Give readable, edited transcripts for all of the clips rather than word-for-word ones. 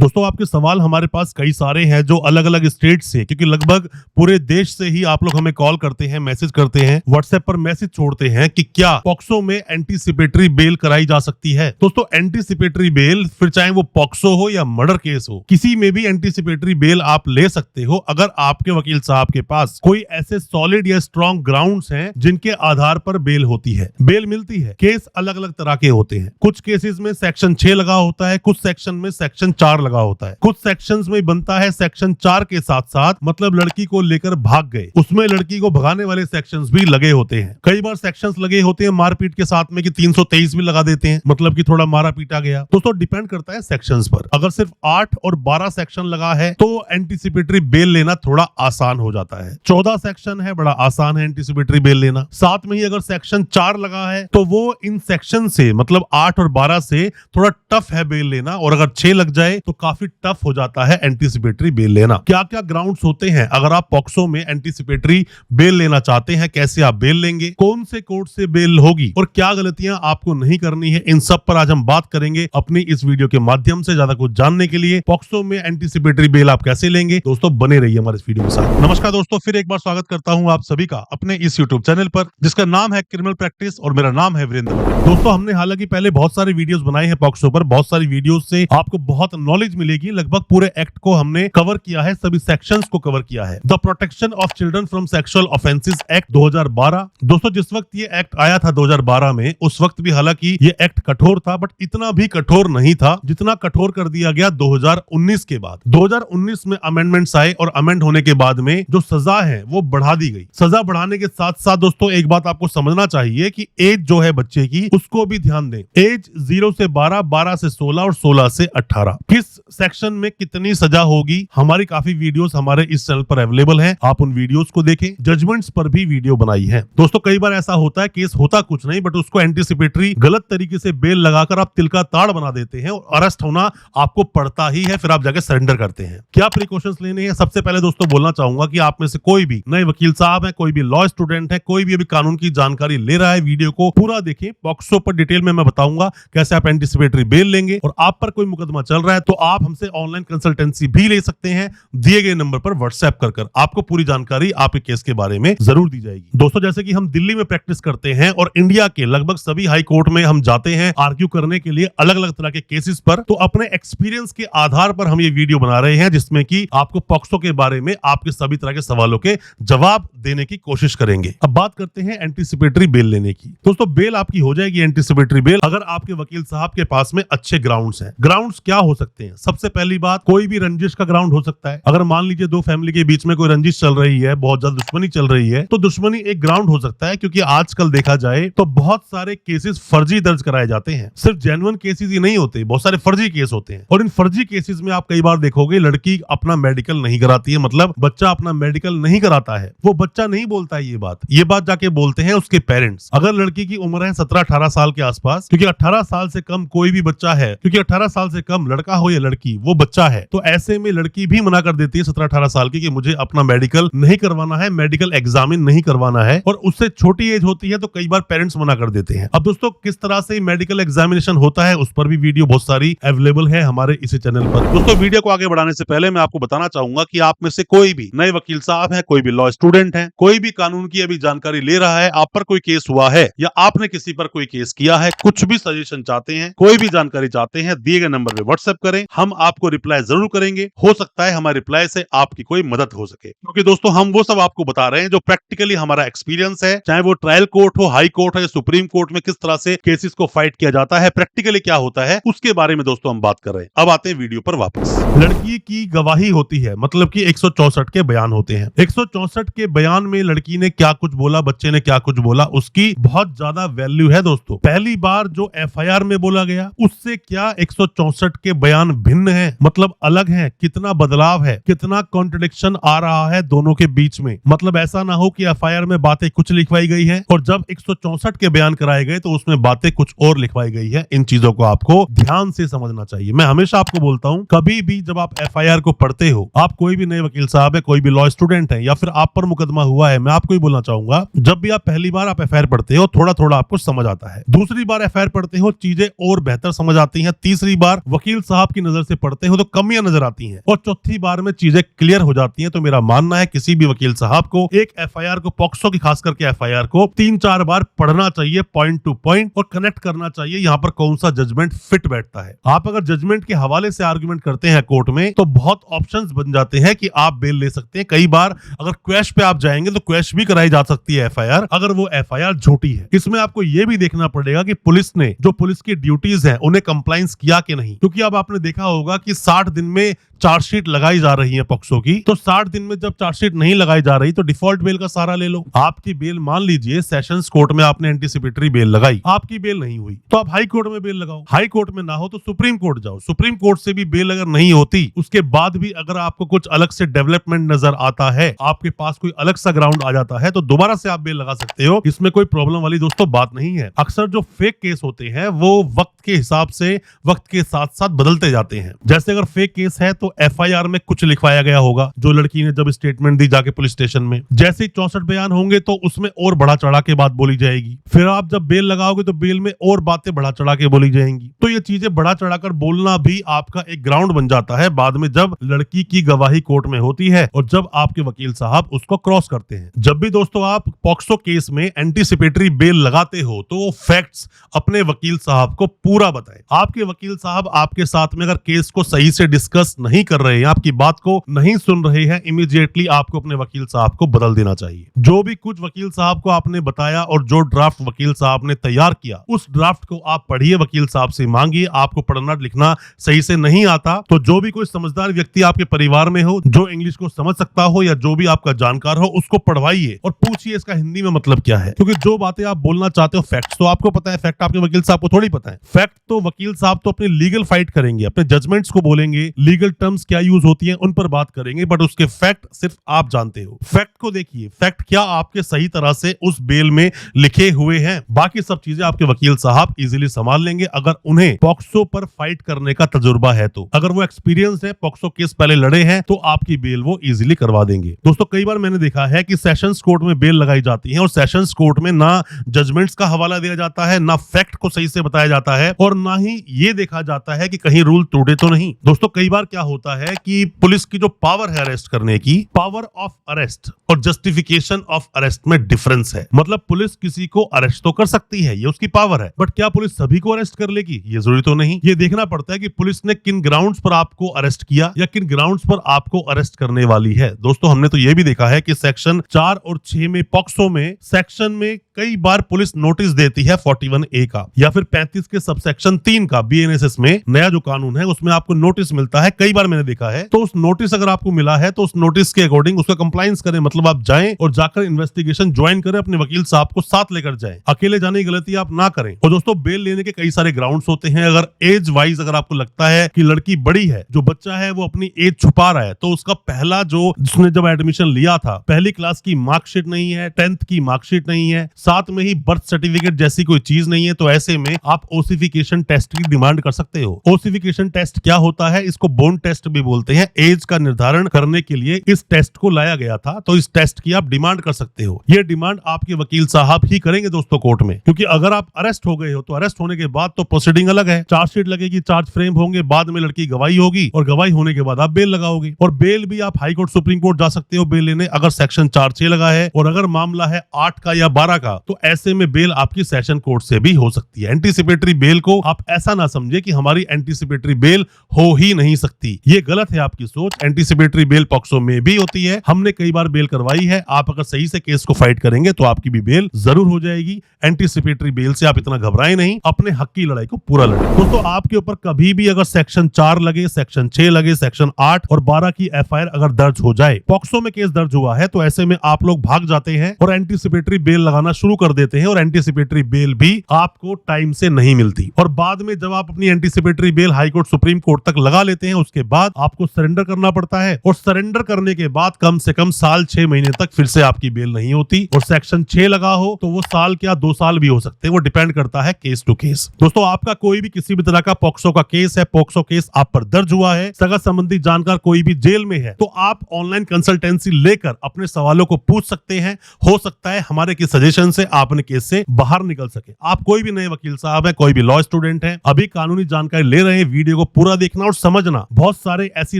दोस्तों आपके सवाल हमारे पास कई सारे हैं जो अलग अलग स्टेट से, क्योंकि लगभग पूरे देश से ही आप लोग हमें कॉल करते हैं, मैसेज करते हैं, व्हाट्सएप पर मैसेज छोड़ते हैं कि क्या पॉक्सो में एंटीसिपेटरी बेल कराई जा सकती है। दोस्तों एंटीसिपेटरी बेल, फिर चाहे वो पॉक्सो हो या मर्डर केस हो, किसी में भी एंटीसिपेटरी बेल आप ले सकते हो अगर आपके वकील साहब के पास कोई ऐसे सॉलिड या स्ट्रॉन्ग ग्राउंड्स हैं जिनके आधार पर बेल होती है, बेल मिलती है। केस अलग अलग तरह के होते हैं। कुछ केसेस में सेक्शन 6 लगा होता है, कुछ सेक्शन में सेक्शन 4 लगा होता है, कुछ सेक्शंस में बनता है सेक्शन 4 के साथ साथ, मतलब लड़की को लेकर भाग गए, उसमें लड़की को भगाने वाले सेक्शंस भी लगे होते हैं। कई बार सेक्शंस लगे होते हैं मारपीट के साथ में कि 323 भी लगा देते हैं, मतलब कि थोड़ा मारा पीटा गया। दोस्तों डिपेंड करता है सेक्शंस पर। अगर सिर्फ 8 और 12 सेक्शन लगा है तो एंटीसिपेटरी बेल लेना थोड़ा आसान हो जाता है। 14 सेक्शन है, बड़ा आसान है एंटीसिपेटरी बेल लेना। साथ में ही अगर सेक्शन 4 लगा है तो वो इन सेक्शन से, मतलब 8 और 12 से थोड़ा टफ है बेल लेना, और अगर 6 लग जाए तो काफी टफ हो जाता है एंटीसिपेटरी बेल लेना। क्या क्या ग्राउंड्स होते हैं अगर आप पॉक्सो में एंटीसिपेटरी बेल लेना चाहते हैं, कैसे आप बेल लेंगे, कौन से कोर्ट से बेल होगी और क्या गलतियां आपको नहीं करनी है, इन सब पर आज हम बात करेंगे अपनी इस वीडियो के माध्यम से। ज्यादा कुछ जानने के लिए पॉक्सो में एंटीसिपेटरी बेल आप कैसे लेंगे, दोस्तों बने रहिए हमारे इस वीडियो के साथ। नमस्कार दोस्तों, फिर एक बार स्वागत करता हूं आप सभी का अपने इस यूट्यूब चैनल पर जिसका नाम है क्रिमिनल प्रैक्टिस और मेरा नाम है वीरेंद्र। दोस्तों हमने हालांकि पहले बहुत सारे वीडियोस बनाए हैं पॉक्सो पर, बहुत सारी वीडियोस से आपको बहुत नॉलेज मिलेगी। लगभग पूरे एक्ट को हमने कवर किया है, सभी सेक्शंस को कवर किया है। The protection of children from sexual offences act 2012। दोस्तों जिस वक्त ये एक्ट आया था 2012 में, उस वक्त भी हालांकि ये एक्ट कठोर था, बट इतना भी कठोर नहीं था जितना कठोर कर दिया गया 2019 के बाद। 2019 में अमेंडमेंट्स आए और अमेंड होने के बाद में जो सजा है वो बढ़ा दी गई। सजा बढ़ाने के साथ साथ दोस्तों एक बात आपको समझना चाहिए कि एज जो है बच्चे की उसको भी ध्यान दें। एज 0 से 12, 12 से 16 और 16 से 18, किस सेक्शन में कितनी सजा होगी, हमारी काफी वीडियोस हमारे इस चैनल पर अवेलेबल हैं, आप उन वीडियोस को देखें। जजमेंट्स पर भी वीडियो बनाई है। दोस्तों कई बार ऐसा होता है केस होता कुछ नहीं, बट उसको एंटीसिपेटरी गलत तरीके से बेल लगाकर आप तिल का ताड़ बना देते हैं और अरेस्ट होना आपको पड़ता ही है, फिर आप जाके सरेंडर करते हैं। क्या प्रिकॉशंस लेने हैं? सबसे पहले दोस्तों बोलना चाहूंगा कि आप में से कोई भी नए वकील साहब है, कोई भी लॉ स्टूडेंट है, कोई भी अभी कानून की जानकारी ले रहा है, वीडियो को पूरा देखें। पॉक्सो पर डिटेल में मैं बताऊंगा कैसे आप एंटीसिपेटरी बेल लेंगे, और आप पर कोई मुकदमा चल रहा है तो आप हमसे ऑनलाइन कंसल्टेंसी भी ले सकते हैं। दिए गए नंबर पर व्हाट्सएप कर आपको पूरी जानकारी आपके केस के बारे में जरूर दी जाएगी। दोस्तों जैसे कि हम दिल्ली में प्रैक्टिस करते हैं और इंडिया के लगभग सभी हाई कोर्ट में हम जाते हैं आर्ग्यू करने के लिए अलग अलग तरह के केसेस पर, तो अपने एक्सपीरियंस के आधार पर हम ये वीडियो बना रहे हैं जिसमें कि आपको पॉक्सो के बारे में आपके सभी तरह के सवालों के जवाब देने की कोशिश करेंगे। अब बात करते हैं एंटीसिपेटरी बेल लेने की। दोस्तों बेल आपकी हो जाएगी एंटीसिपेटरी बेल अगर आपके वकील साहब के पास में अच्छे ग्राउंड्स हैं। ग्राउंड्स क्या हो सकते हैं? सबसे पहली बात, कोई भी रंजिश का ग्राउंड हो सकता है। अगर मान लीजिए दो फैमिली के बीच में कोई रंजिश चल रही है, बहुत ज्यादा दुश्मनी चल रही है, तो दुश्मनी एक ग्राउंड हो सकता है, क्योंकि आजकल देखा जाए तो बहुत सारे केसेस फर्जी दर्ज कराए जाते हैं। सिर्फ जेन्युइन केसेस ही नहीं होते, बहुत सारे फर्जी केस होते हैं, और इन फर्जी केसेस में आप कई बार देखोगे लड़की अपना मेडिकल नहीं कराती है, मतलब बच्चा अपना मेडिकल नहीं कराता है। वो बच्चा नहीं बोलता है ये बात जाके बोलते हैं उसके पेरेंट्स। अगर लड़की की उम्र है 17-18 साल के आसपास, क्योंकि 18 साल से कम कोई भी बच्चा है, क्योंकि 18 साल से कम लड़का हो या लड़की, वो बच्चा है, तो ऐसे में लड़की भी मना कर देती है 17-18 साल की कि मुझे अपना मेडिकल नहीं करवाना है, मेडिकल एग्जामिन नहीं करवाना है, और उससे छोटी एज होती है तो कई बार पेरेंट्स मना कर देते हैं। अब दोस्तों किस तरह से मेडिकल एग्जामिनेशन होता है उस पर भी वीडियो बहुत सारी अवेलेबल है हमारे इसी चैनल पर। दोस्तों वीडियो को आगे बढ़ाने से पहले मैं आपको बताना चाहूंगा कि आप में से कोई भी नए वकील साहब है, कोई भी लॉ स्टूडेंट है, कोई भी कानून की अभी जानकारी ले रहा है, आप पर कोई केस हुआ है या आपने किसी पर कोई केस किया है, कुछ भी सजेशन चाहते हैं, कोई भी जानकारी चाहते हैं, दिए गए नंबर पे व्हाट्सएप करें, हम आपको रिप्लाई जरूर करेंगे। हो सकता है हमारे रिप्लाई से आपकी कोई मदद हो सके, क्योंकि दोस्तों हम वो सब आपको बता रहे हैं जो प्रैक्टिकली हमारा एक्सपीरियंस है, चाहे वो ट्रायल कोर्ट हो, हाई कोर्ट हो या सुप्रीम कोर्ट में किस तरह से केसेस को फाइट किया जाता है, प्रैक्टिकली क्या होता है, उसके बारे में दोस्तों हम बात कर रहे हैं। अब आते हैं वीडियो पर वापस। लड़की की गवाही होती है, मतलब कि 164 के बयान होते हैं। 164 के बयान में लड़की ने क्या कुछ बोला, बच्चे ने क्या कुछ बोला, उसकी बहुत ज्यादा वैल्यू है दोस्तों। पहली बार जो एफआईआर में बोला गया उससे क्या 164 के बयान भिन्न है, मतलब अलग है, कितना बदलाव है, कितना कॉन्ट्रडिक्शन आ रहा है दोनों के बीच में। मतलब ऐसा ना हो कि एफआईआर में बातें कुछ लिखवाई गई है और जब 164 के बयान कराए गए तो उसमें बातें कुछ और लिखवाई गई है। इन चीजों को आपको ध्यान से समझना चाहिए। मैं हमेशा आपको बोलता हूं, कभी भी जब आप एफआईआर को पढ़ते हो, आप कोई भी नए वकील साहब है, कोई भी लॉ स्टूडेंट है, या फिर आप पर मुकदमा हुआ है, मैं आपको ही बोलना चाहूंगा, जब भी आप पहली बार आप एफआईआर पढ़ते हो थोड़ा थोड़ा आपको समझ आता है, दूसरी बार एफआईआर पढ़ते हो चीजें और बेहतर समझ आती हैं, तीसरी बार वकील साहब की नजर से पढ़ते हो तो कमियां नजर आती हैं और चौथी बार में चीजें क्लियर हो जाती हैं। तो मेरा मानना है किसी भी वकील साहब को एक एफआईआर को, पॉक्सो की खास करके एफआईआर को 3-4 बार पढ़ना चाहिए पॉइंट टू पॉइंट और कनेक्ट करना चाहिए यहाँ पर कौन सा जजमेंट फिट बैठता है। आप अगर जजमेंट के हवाले से आर्गुमेंट करते हैं कोर्ट में तो बहुत ऑप्शंस बन जाते हैं कि आप बेल ले सकते हैं। कई बार अगर क्वैश पे आप जाएंगे तो क्वैश भी कराई जा सकती है एफआईआर, अगर वो एफआईआर झूठी है। इसमें आपको ये भी देखना पड़ेगा कि पुलिस ने जो पुलिस की ड्यूटीज हैं उन्हें कंप्लायंस किया कि नहीं, क्योंकि अब आपने देखा होगा कि 60 दिन में चार्जशीट लगाई जा रही है पॉक्सो की, तो 60 दिन में जब चार्जशीट नहीं लगाई जा रही तो डिफॉल्ट बेल का सहारा ले लो। आपकी बेल, मान लीजिए सेशंस कोर्ट में आपने एंटीसिपेटरी बेल लगाई, आपकी बेल नहीं हुई तो आप हाई कोर्ट में बेल लगाओ, हाई कोर्ट में ना हो तो सुप्रीम कोर्ट जाओ, सुप्रीम कोर्ट से भी बेल अगर नहीं होती उसके बाद भी अगर आपको कुछ अलग से डेवलपमेंट नजर आता है, आपके पास कोई अलग सा ग्राउंड आ जाता है तो दोबारा से आप बेल लगा सकते हो। इसमें कोई प्रॉब्लम वाली दोस्तों बात नहीं है। अक्सर जो फेक केस होते हैं वो वक्त के हिसाब से, वक्त के साथ साथ बदलते जाते हैं। जैसे अगर फेक केस है तो एफआईआर में कुछ लिखवाया गया होगा जो लड़की ने जब स्टेटमेंट दी जाके पुलिस स्टेशन में, जैसे 64 बयान होंगे तो उसमें और बढ़ा चढ़ा के बात बोली जाएगी। फिर आप जब बेल लगाओगे तो बेल में और बातें बढ़ा चढ़ा के बोली जाएंगी। तो ये चीजें बढ़ा चढ़ाकर बोलना भी आपका एक ग्राउंड बन जाता है बाद में जब लड़की की गवाही कोर्ट में होती है और जब आपके वकील साहब उसको क्रॉस करते हैं। जब भी दोस्तों आप पॉक्सो केस में एंटीसिपेटरी बेल लगाते हो तो वो फैक्ट्स अपने वकील साहब को पूरा बताएं। आपके वकील साहब आपके साथ में अगर केस को सही से डिस्कस नहीं कर रहे हैं, आपकी बात को नहीं सुन रहे हैं, इमीडिएटली आपको अपने वकील साहब को बदल देना चाहिए। जो भी कुछ वकील साहब को आपने बताया और जो ड्राफ्ट वकील साहब ने तैयार किया उस ड्राफ्ट को आप पढ़िए, वकील साहब से मांगिए। आपको पढ़ना लिखना सही से नहीं आता तो जो भी कोई समझदार व्यक्ति आपके परिवार में हो, जो इंग्लिश को समझ सकता हो या जो भी आपका जानकार हो, उसको पढ़वाइए और पूछिए इसका हिंदी में मतलब क्या है। क्योंकि जो बातें आप बोलना चाहते हो फैक्ट्स तो आपको पता है, फैक्ट आपके वकील साहब को थोड़ी पता है। फैक्ट तो वकील साहब तो अपनी लीगल फाइट करेंगे, अपने जजमेंट्स को बोलेंगे, लीगल टर्म्स क्या यूज होती हैं उन पर बात करेंगे, बट उसके फैक्ट सिर्फ आप जानते हो। फैक्ट को देखिए, फैक्ट क्या आपके सही तरह से उस बेल में लिखे हुए हैं। बाकी सब चीजें आपके वकील साहब इजीली संभाल लेंगे अगर उन्हें पॉक्सो पर फाइट करने का तजुर्बा है तो। अगर वो एक्सपीरियंस है, पॉक्सो केस पहले लड़े हैं तो आपकी बेल वो इजीली करवा देंगे। दोस्तों कई बार मैंने देखा है कि सेशंस कोर्ट में बेल लगाई जाती है और सेशंस कोर्ट में ना जजमेंट्स का हवाला दिया जाता है, ना फैक्ट को सही से बताया जाता है और ना ही ये देखा जाता है कि कहीं रूल टूटे तो नहीं। दोस्तों कई बार क्या होता है कि पुलिस की जो पावर है अरेस्ट करने की, पावर ऑफ अरेस्ट और जस्टिफिकेशन ऑफ अरेस्ट में डिफरेंस है। मतलब पुलिस किसी को अरेस्ट तो कर सकती है, ये उसकी पावर है, बट क्या पुलिस सभी को अरेस्ट कर लेगी? ये जरूरी तो नहीं। ये देखना पड़ता है कि पुलिस ने किन ग्राउंड्स पर आपको अरेस्ट किया या किन ग्राउंड्स पर आपको अरेस्ट करने वाली है। दोस्तों हमने तो ये भी देखा है कि सेक्शन 4 और 6 में, पॉक्सो में सेक्शन में कई बार पुलिस नोटिस देती है 41A का या फिर 35 के सबसेक्शन 3 का। बीएनएसएस में नया जो कानून है उसमें आपको नोटिस मिलता है, कई बार मैंने देखा है। तो उस नोटिस अगर आपको मिला है तो उस नोटिस के अकॉर्डिंग उसका कंप्लायंस करें। मतलब आप जाएं और जाकर इन्वेस्टिगेशन ज्वाइन करें, अपने वकील साहब को साथ लेकर जाएं, अकेले जाने की गलती आप ना करें। और दोस्तों बेल लेने के कई सारे ग्राउंड्स होते हैं। अगर एज वाइज अगर आपको लगता है कि लड़की बड़ी है, जो बच्चा है वो अपनी एज छुपा रहा है, तो उसका पहला जो जिसने जब एडमिशन लिया था पहली क्लास की मार्कशीट नहीं है, 10th की मार्कशीट नहीं है, साथ में ही बर्थ सर्टिफिकेट जैसी कोई चीज नहीं है, तो ऐसे में आप ओसिफिकेशन टेस्ट की डिमांड कर सकते हो। ओसिफिकेशन टेस्ट क्या होता है? इसको बोन टेस्ट भी बोलते हैं। एज का निर्धारण करने के लिए इस टेस्ट को लाया गया था, तो इस टेस्ट की आप डिमांड कर सकते हो। ये डिमांड आपके वकील साहब ही करेंगे दोस्तों कोर्ट में, क्योंकि अगर आप अरेस्ट हो गए हो तो अरेस्ट होने के बाद तो प्रोसीडिंग अलग है, चार्जशीट लगेगी, चार्ज फ्रेम होंगे, बाद में लड़की गवाही होगी और गवाही होने के बाद आप बेल लगाओगे। और बेल भी आप हाई कोर्ट, सुप्रीम कोर्ट जा सकते हो बेल लेने अगर सेक्शन 4-6 लगा है, और अगर मामला है 8 का या 12 का तो ऐसे में बेल आपकी सेशन कोर्ट से भी हो सकती है। एंटीसिपेटरी बेल को आप ऐसा ना समझे कि हमारी एंटीसिपेटरी बेल हो ही नहीं सकती, ये गलत है आपकी सोच। एंटीसिपेटरी बेल पॉक्सो में भी होती है, हमने कई बार बेल करवाई है। आप अगर सही से केस को फाइट करेंगे तो आपकी भी बेल जरूर हो जाएगी। एंटीसिपेटरी बेल से आप इतना घबराएं नहीं, अपने हक की लड़ाई को पूरा लड़ें। दोस्तों आपके ऊपर कभी भी अगर सेक्शन 4 लगे, सेक्शन 6 लगे, सेक्शन 8 और 12 की एफआईआर अगर दर्ज हो जाए, पॉक्सो में केस दर्ज हुआ है, तो ऐसे में आप लोग भाग जाते हैं और एंटीसिपेटरी बेल लगाना शुरू कर देते हैं और एंटीसिपेटरी बेल भी आपको टाइम से नहीं मिलती। और बाद में जब आप अपनी anticipatory bail high court, supreme court तक लगा लेते हैं, उसके बाद आपको सरेंडर करना पड़ता है, और सरेंडर करने के बाद कम से कम साल 6 महीने तक फिर से आपकी बेल नहीं होती। और सेक्शन 6 लगा हो तो वो साल क्या 2 साल भी हो सकते हैं, वो डिपेंड करता है केस टू केस। दोस्तों, आपका कोई भी किसी भी तरह का पॉक्सो का केस है, पॉक्सो केस आप पर दर्ज हुआ है, सगा संबंधी जानकार कोई भी जेल में है, तो आप ऑनलाइन कंसल्टेंसी लेकर अपने सवालों को पूछ सकते हैं। हो सकता है हमारे किस सजेशन से आप अपने केस से बाहर निकल सके। आप कोई भी नए वकील साहब है, कोई भी लॉ स्टूडेंट है, अभी कानूनी जानकारी ले रहे हैं, वीडियो को पूरा देखना और समझना। बहुत सारे ऐसी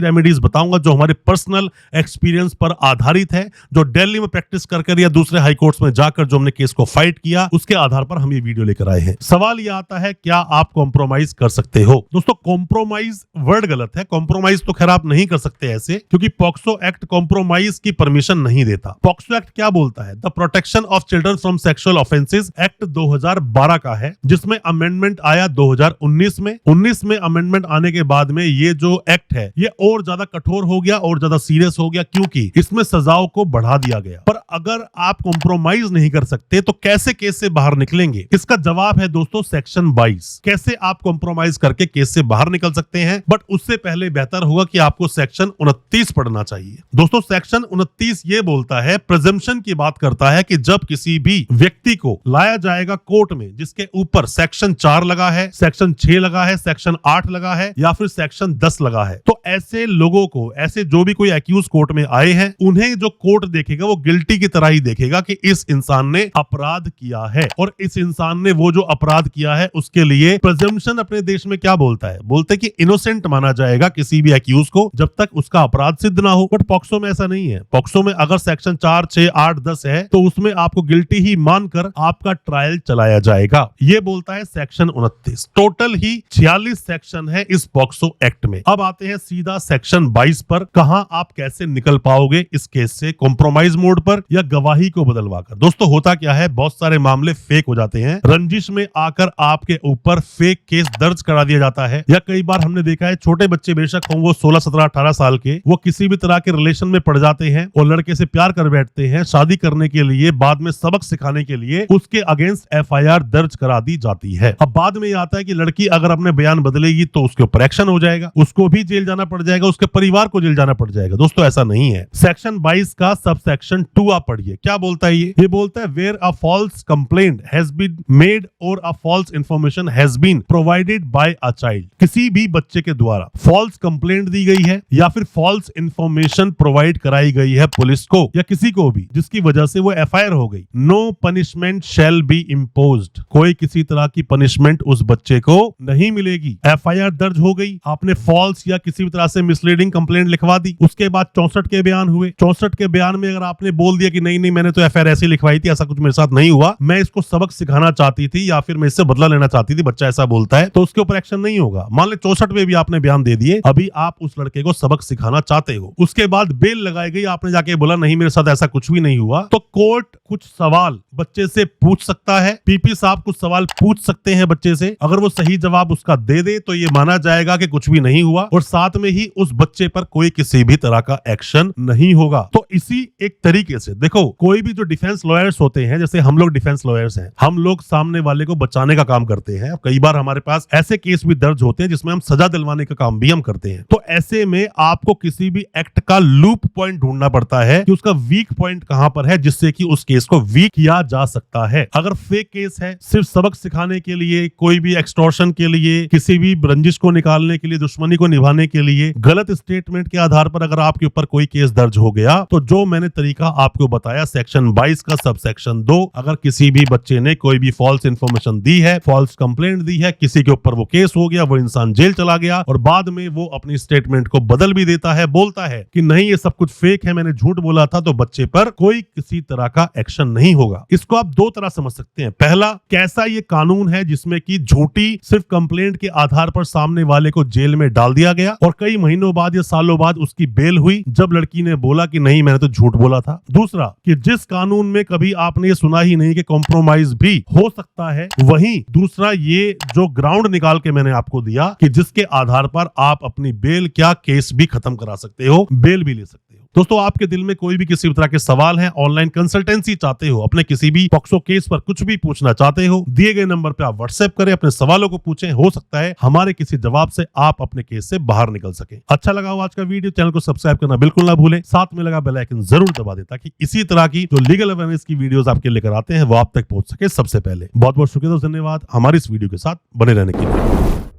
रेमेडीज बताऊंगा जो हमारे पर्सनल एक्सपीरियंस पर आधारित है, जो दिल्ली में प्रैक्टिस कर या दूसरे हाई कोर्ट्स में जाकर जो हमने केस को फाइट किया, उसके आधार पर हम ये वीडियो लेकर आए हैं। सवाल ये आता है, क्या आप कॉम्प्रोमाइज कर सकते हो? दोस्तों, कॉम्प्रोमाइज वर्ड गलत है। कॉम्प्रोमाइज तो खैर आप नहीं कर सकते ऐसे, क्योंकि पॉक्सो एक्ट कॉम्प्रोमाइज की परमिशन नहीं देता। पॉक्सो एक्ट क्या बोलता है? The protection of children from sexual offences act 2012 का है, जिसमें अमेंडमेंट आया 2019 में। 19 में अमेंडमेंट आने के बाद में ये जो एक्ट है ये और ज्यादा कठोर हो गया और ज्यादा सीरियस हो गया, क्योंकि इसमें सजाओं को बढ़ा दिया गया। पर अगर आप कॉम्प्रोमाइज नहीं कर सकते तो कैसे केस से बाहर निकलेंगे? इसका जवाब है दोस्तों सेक्शन 22। कैसे आप कॉम्प्रोमाइज करके केस से बाहर निकल सकते हैं? बट उससे पहले बेहतर होगा कि आपको सेक्शन 29 पढ़ना चाहिए। दोस्तों, सेक्शन 29 ये बोलता है, प्रिजम्पशन की बात करता है कि जब किसी भी व्यक्ति को लाया जाएगा कोर्ट में जिसके ऊपर सेक्शन 4 लगा है, सेक्शन 6 लगा है, सेक्शन 8 लगा है या फिर सेक्शन 10 लगा है, तो ऐसे लोगों को, ऐसे जो भी कोई एक्यूज कोर्ट में आए हैं, उन्हें जो कोर्ट देखेगा वो गिल्टी की तरह ही देखेगा कि इस इंसान ने अपराध किया है, और इस इंसान ने वो जो अपराध किया है उसके लिए प्रिजम्पशन अपने देश में क्या बोलता है? बोलते कि इनोसेंट माना जाएगा किसी भी एक्यूज को जब तक उसका अपराध सिद्ध ना हो। बट पॉक्सो में ऐसा नहीं है। पॉक्सो में अगर सेक्शन 4, 6, 8, 10 है तो उसमें आपको गिल्टी ही मानकर आपका ट्रायल चलाया जाएगा। ये बोलता है सेक्शन 29। टोटल ही 46 सेक्शन है इस पॉक्सो एक्ट में। अब आते हैं सीधा सेक्शन 22 पर। कहां आप कैसे निकल पाओगे इस केस से? कॉम्प्रोमाइज मोड पर या गवाही को बदलवाकर? दोस्तों, होता क्या है, बहुत सारे मामले फेक हो जाते हैं। रंजिश में आकर आपके ऊपर फेक केस दर्ज करा दिया जाता है, या कई बार हमने देखा है छोटे बच्चे, बेशक हो वो 16, 17, 18 साल के, वो किसी भी तरह के रिलेशन में पड़ जाते हैं और लड़के से प्यार कर बैठते हैं। शादी करने के लिए, बाद में सबक सिखाने के लिए उसके अगेंस्ट एफआईआर दर्ज करा दी जाती है। अब बाद में आता है कि लड़की अगर अपने बयान बदलेगी तो उसके ऊपर एक्शन हो जाएगा, उसको भी जेल जाना पड़ जाएगा, उसके परिवार को जेल जाना पड़ जाएगा। दोस्तों, ऐसा नहीं है। सेक्शन 22 का सब सेक्शन 2 आप पढ़िए। क्या बोलता है ये बोलता है, where a false complaint has been made और a false information has been provided by a child. किसी भी बच्चे के द्वारा फॉल्स कंप्लेंट दी गई है या फिर फॉल्स इंफॉर्मेशन प्रोवाइड कराई गई है पुलिस को या किसी को भी, जिसकी वजह से वो एफआईआर हो गई, no punishment shall be imposed. कोई किसी तरह की पनिशमेंट उस बच्चे को नहीं मिलेगी। एफआईआर दर्ज हो गई, आपने फॉल्स या किसी भी तरह से मिसलीडिंग कंप्लेंट लिखवा दी, उसके बाद 64 के बयान हुए। 64 के बयान में अगर आपने बोल दिया कि नहीं नहीं मैंने तो एफआईआर ऐसी लिखवाई थी, ऐसा कुछ मेरे साथ नहीं हुआ, मैं इसको सबक सिखाना चाहती थी या फिर मैं इससे बदला लेना चाहती थी, बच्चा ऐसा बोलता है, तो उसके ऊपर एक्शन नहीं होगा। मान ले 64 में भी आपने बयान दे दिए, अभी आप उस लड़के को सबक सिखाना चाहते हो, उसके बाद बेल लगाई गई, आपने जाके बोला नहीं मेरे साथ ऐसा कुछ भी नहीं हुआ, तो कोर्ट कुछ सवाल बच्चे से पूछ सकता है। पीपी साहब कुछ सवाल पूछ सकते हैं बच्चे से। अगर वो सही जवाब उसका दे दे तो ये माना जाएगा कि कुछ भी नहीं हुआ, और साथ में ही उस बच्चे पर कोई किसी भी तरह का एक्शन नहीं होगा। तो इसी एक तरीके से देखो, कोई भी जो डिफेंस लॉयर्स होते हैं, जैसे हम लोग डिफेंस लॉयर्स हैं, हम लोग सामने वाले को बचाने का काम करते हैं। कई बार हमारे पास ऐसे केस भी दर्ज होते हैं जिसमें हम सजा दिलवाने का काम भी हम करते हैं। तो ऐसे में आपको किसी भी एक्ट का लूप पॉइंट ढूंढना पड़ता है कि उसका वीक पॉइंट कहां पर है, जिससे कि उस केस को वीक किया जा सकता है। अगर फेक केस है, सिर्फ सबक सिखाने के लिए, कोई भी एक्सटॉर्शन के लिए, किसी भी रंजिश को निकालने के लिए, दुश्मनी को निभाने के लिए, गलत स्टेटमेंट के आधार पर अगर आपके ऊपर कोई केस दर्ज हो गया, तो जो मैंने तरीका आपको बताया सेक्शन 22 का सब सेक्शन 2, अगर किसी भी बच्चे ने कोई भी फॉल्स इंफॉर्मेशन दी है, फॉल्स कंप्लेंट दी है, किसी के ऊपर वो केस हो गया, वो इंसान जेल चला गया और बाद में वो अपनी स्टेटमेंट को बदल भी देता है, बोलता है कि नहीं ये सब कुछ फेक है, मैंने झूठ बोला था, तो बच्चे पर कोई किसी तरह का एक्शन नहीं होगा। इसको आप दो तरह समझ सकते हैं। पहला, कैसा ये कानून है जिसमें कि झूठी सिर्फ कंप्लेंट के आधार पर सामने वाले को जेल में डाल दिया गया और कई महीनों बाद या सालों बाद उसकी बेल हुई जब लड़की ने बोला कि नहीं मैंने तो झूठ बोला था। दूसरा, कि जिस कानून में कभी आपने ये सुना ही नहीं कि कॉम्प्रोमाइज भी हो सकता है, वहीं दूसरा ये जो ग्राउंड निकाल के मैंने आपको दिया कि जिसके आधार पर आप अपनी बेल क्या केस भी खत्म करा सकते हो, बेल भी ले सकते हो। दोस्तों आपके दिल में कोई भी किसी भी तरह के सवाल है, ऑनलाइन कंसल्टेंसी चाहते हो, अपने किसी भी पॉक्सो केस पर कुछ भी पूछना चाहते हो, दिए गए नंबर पे आप व्हाट्सएप करें, अपने सवालों को पूछें, हो सकता है हमारे किसी जवाब से आप अपने केस से बाहर निकल सके। अच्छा लगा हो आज का वीडियो, चैनल को सब्सक्राइब करना बिल्कुल ना भूलें, साथ में लगा बेल आइकन जरूर दबा दें ताकि इसी तरह की जो लीगल अवेयरनेस की वीडियोस आपके लेकर आते हैं वो आप तक पहुंच सके सबसे पहले। बहुत बहुत शुक्रिया, धन्यवाद हमारी इस वीडियो के साथ बने रहने के लिए।